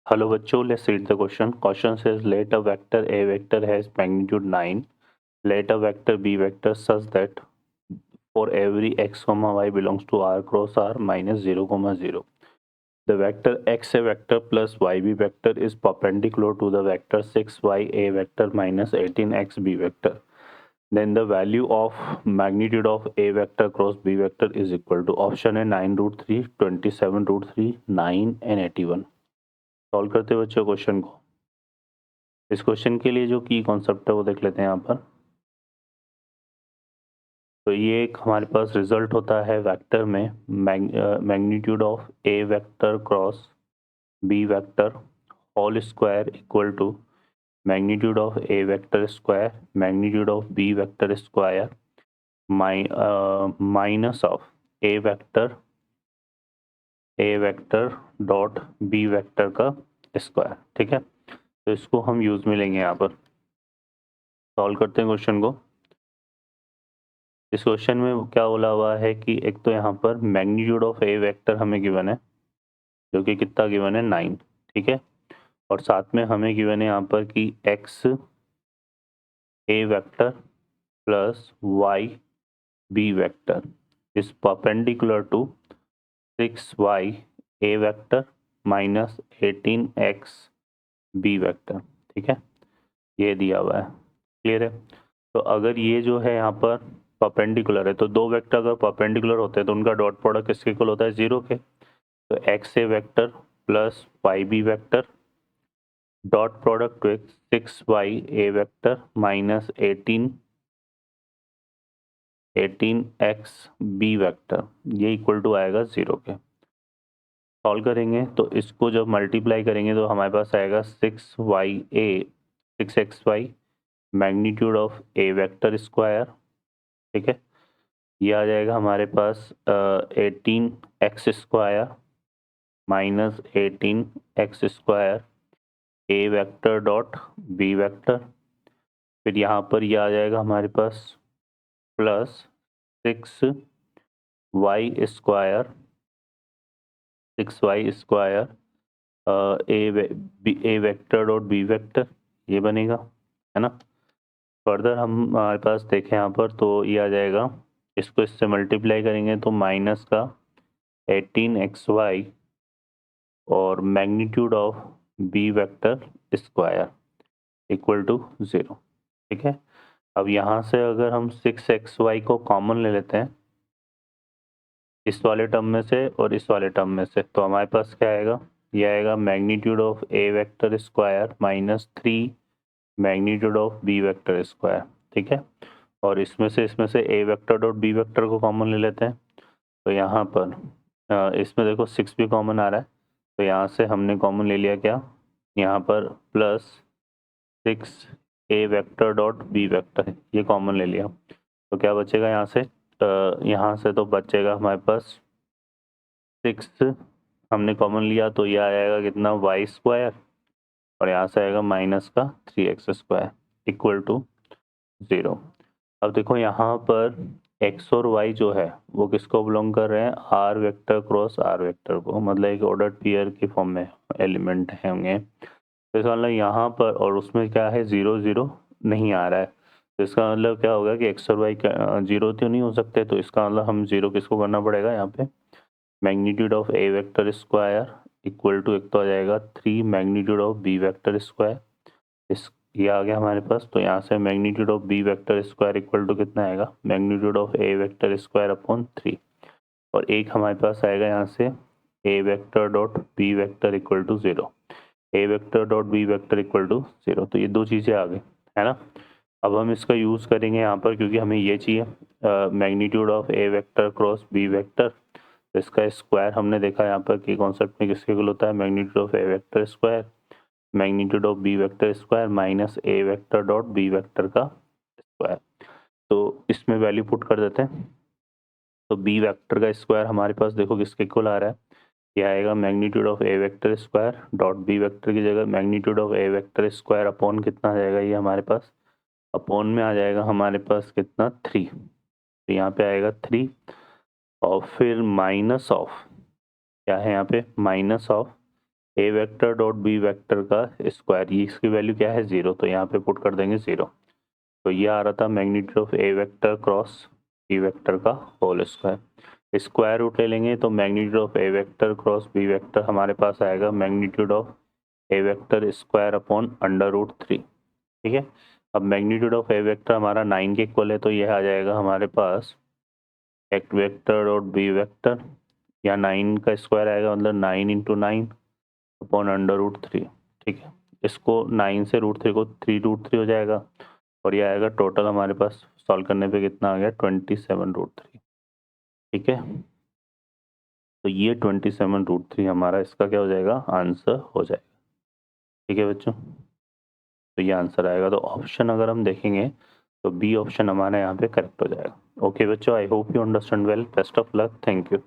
Hello बच्चों, let's read the question. Question says let a vector A vector has magnitude 9. Let a vector B vector such that for every x comma y belongs to R cross R minus 0 comma 0. The vector x A vector plus y B vector is perpendicular to the vector 6y A vector minus 18x B vector. Then the value of magnitude of A vector cross B vector is equal to option A 9 root 3, 27 root 3, 9 and 81. Solve करते हैं बच्चों question को। इस question के लिए जो की concept है वो देख लेते हैं यहाँ पर। तो ये एक हमारे पास रिजल्ट होता है वेक्टर में magnitude of A vector cross B vector whole square equal to magnitude of A vector square magnitude of B vector square minus of A vector dot B vector का स्क्वायर। ठीक है, तो इसको हम use में लेंगे यहाँ पर। सॉल्व करते हैं क्वेश्चन को। इस क्वेश्चन में क्या बोला हुआ है कि एक तो यहाँ पर मैग्नीट्यूड ऑफ ए वेक्टर हमें गिवन है, जो कि कितना गिवन है 9। ठीक है, और साथ में हमें गिवन है यहाँ पर कि x A vector plus y B vector is perpendicular to 6y A vector minus 18x B vector. ठीक है, ये दिया हुआ है। क्लियर है? तो अगर ये जो है यहाँ पर परपेंडिकुलर है तो दो वेक्टर अगर परपेंडिकुलर होते हैं तो उनका डॉट प्रोडक्ट किसके इक्वल होता है? 0 के। तो x A vector plus y B vector dot product with 6y A vector minus 18x B vector, ये इक्वल टू आएगा 0 के। सॉल्व करेंगे तो इसको जब मल्टीप्लाई करेंगे तो हमारे पास आएगा 6xy magnitude of A vector square. ठीक है, ये आ जाएगा हमारे पास 18x square minus 18x square A vector dot B vector. फिर यहाँ पर ये आ जाएगा हमारे पास plus 6y square A vector dot B vector, ये बनेगा, है ना। फर्दर हम हमारे पास देखें यहाँ पर तो ये आ जाएगा, इसको इससे मल्टीप्लाई करेंगे तो माइनस का 18xy और magnitude of B vector square equal to 0। ठीक है, अब यहाँ से अगर हम 6xy को कॉमन ले लेते हैं इस वाले टर्म में से और इस वाले टर्म में से, तो हमारे पास क्या आएगा? ये आएगा magnitude of A vector square minus 3 magnitude of B vector square. ठीक है, और इसमें से A vector dot B vector को कॉमन ले लेते हैं। तो यहाँ पर इसमें देखो 6 भी कॉमन आ रहा है, तो यहाँ से हमने कॉमन ले लिया क्या? यहाँ पर प्लस 6 ए वेक्टर डॉट बी वेक्टर, ये कॉमन ले लिया। तो क्या बचेगा यहाँ से? यहाँ से तो बचेगा हमारे पास 6 हमने कॉमन लिया तो ये आ जाएगा कितना? वाई स्क्वायर, और यहाँ से आएगा माइनस का 3x स्क्वायर इक्वल टू 0। अब देखो यहाँ पर x और y जो है वो किसको बिलोंग कर रहे हैं? r vector cross r vector को, मतलब एक ऑर्डर पेयर की फॉर्म में एलिमेंट होंगे। तो इसका मतलब यहाँ पर, और उसमें क्या है? 0 0 नहीं आ रहा है, तो इसका मतलब क्या होगा कि x और y 0 तो नहीं हो सकते, तो इसका मतलब हम 0 किसको करना पड़ेगा यहाँ पे? Magnitude of A vector square equal to एक तो आ जाएगा 3 magnitude of B vector square, इस ये आ गया हमारे पास। तो यहाँ से magnitude of B vector square equal to कितना आएगा? Magnitude of A vector square upon 3, और एक हमारे पास आएगा यहाँ से A vector dot B vector equal to 0, A vector dot B vector equal to 0। तो ये दो चीज़ें आ गई, है ना। अब हम इसका यूज़ करेंगे यहाँ पर, क्योंकि हमें ये चाहिए magnitude of A vector cross B vector. तो इसका स्क्वायर हमने देखा यहाँ पर कि कॉन्सेप्ट में किसके इक्वल होता है? Magnitude of A vector square magnitude of B vector square minus A vector dot B vector का स्क्वायर। तो इसमें वैल्यू पुट कर देते हैं, तो बी वेक्टर का स्क्वायर हमारे पास देखो किसके इक्वल आ रहा है? ये आएगा magnitude of A vector square dot B vector की जगह magnitude of A vector square upon कितना आ जाएगा? ये हमारे पास अपॉन में आ जाएगा हमारे पास कितना? 3। तो यहाँ पे आएगा 3, और फिर माइनस ऑफ क्या है यहाँ पे? Minus of A vector dot B vector का स्क्वायर, ये इसकी वैल्यू क्या है 0, तो यहाँ पे पुट कर देंगे 0। तो ये आ रहा था magnitude of A vector cross B vector का होल स्क्वायर। स्क्वायर रूट ले लेंगे तो magnitude of A vector cross B vector हमारे पास आएगा magnitude of A vector square upon √3। ठीक है, अब मैग्नीट्यूड ऑफ ए वेक्टर हमारा 9 के इक्वल है, तो यह आ जाएगा हमारे पास एक वेक्टर डॉट बी वेक्टर, या 9 का स्क्वायर आएगा मतलब 9 × 9 अपॉन √3। ठीक है, इसको 9 से √3 को 3√3 हो जाएगा, और ये आएगा टोटल हमारे पास सॉल्व करने पे कितना आ गया 27√3। ठीक है, तो ये 27√3 हमारा इसका क्या हो जाएगा, आंसर हो जाएगा। ठीक है बच्चों, तो ये आंसर आएगा। तो ऑप्शन अगर हम देखेंगे तो बी ऑप्शन हमारा यहाँ पे करेक्ट हो जाएगा। ओके बच्चों, I hope you understand well, best of luck, thank you.